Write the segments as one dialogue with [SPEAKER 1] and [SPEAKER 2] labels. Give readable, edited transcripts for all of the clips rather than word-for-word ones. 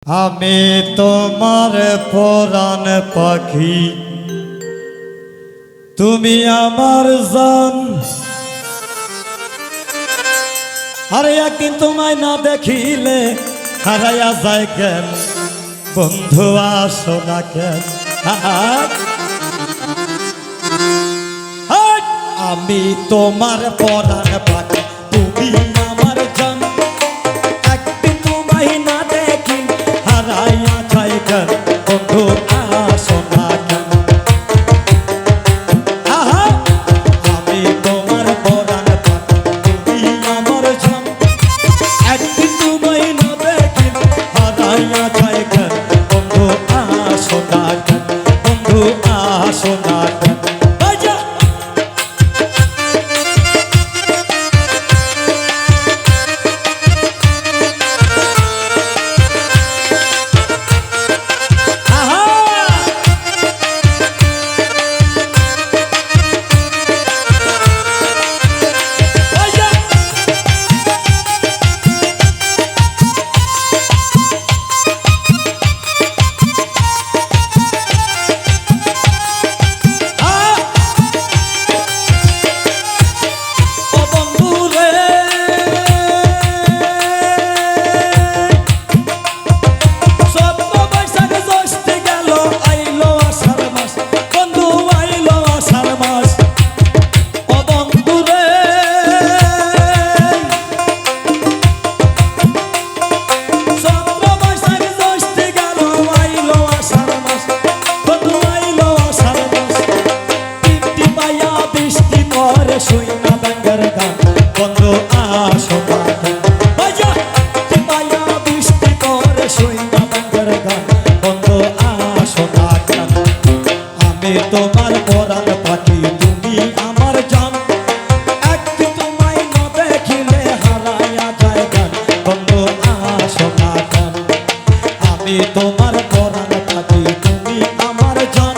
[SPEAKER 1] আমি তোমার পরাণ পাখি, তুমি আমার জান। আরে একদিন তোমায় না দেখিলে হারাইয়া যায় কেন, বন্ধু আসো না কেন। আমি তোমার পরাণ পাখি, তুমি আমার জান। একদিন তোমায় না দেখি হারাইয়া যায় কেন, বন্ধু আসো না কেন। আমি তোমার পরাণ পাখি, তুমি আমার জান। একদিন তোমায় না দেখি হারাইয়া যায় কেন, বন্ধু আসো না কেন, বন্ধু আসো না কেন। তোমার পরাণ পাখি, তুমি আমার জান। একদিন তোমায় না দেখিলে হারাইয়া যায় গান, বন্ধু আসো না কেন। আমি তোমার পরাণ পাখি, তুমি আমার জান।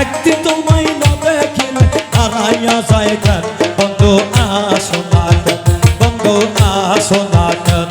[SPEAKER 1] একদিন তোমায় না দেখিলে হারাইয়া যায় গান, বন্ধু আসো না কেন, বন্ধু আসো না কেন।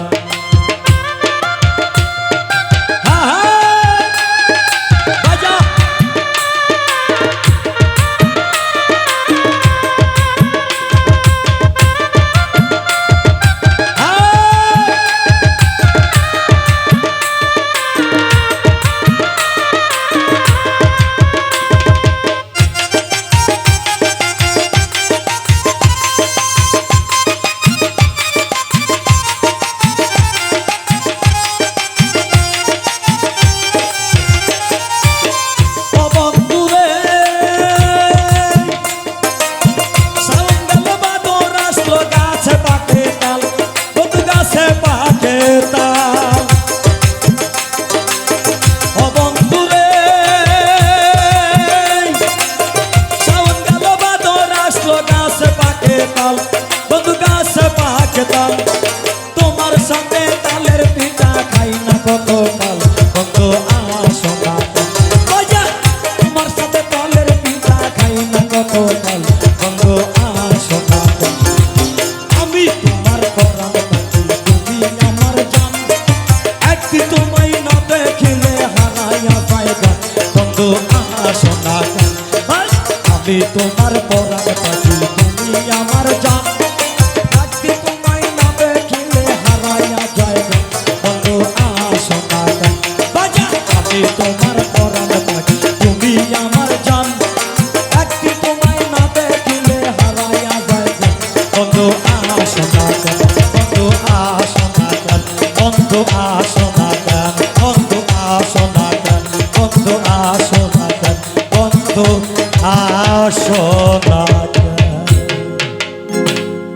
[SPEAKER 1] তোমার সাথে তালের পিঠা খাই না কত কাল, বন্ধু আসো না কেন। তোমার সাথে তালের পিঠা খাই না কত কাল, বন্ধু আসো না কেন। আমি তোমার পরাণ পাখি, তুমি আমার জান। একদিন তোমায় না দেখিলে হারাইয়া যায় গান, বন্ধু আসো না কেন। আমি তোমার পরাণ পাখি, তুমি আমার জান। তোমার পরাণ পাখি, তুমি আমার জান। একদিন তোমায় না দেখিলে হারাইয়া যায় গান, বন্ধু আসো না কেন, বন্ধু আসো না কেন, বন্ধু আসো না কেন, বন্ধু আসো না কেন, বন্ধু আসো না কেন, বন্ধু আসো না কেন।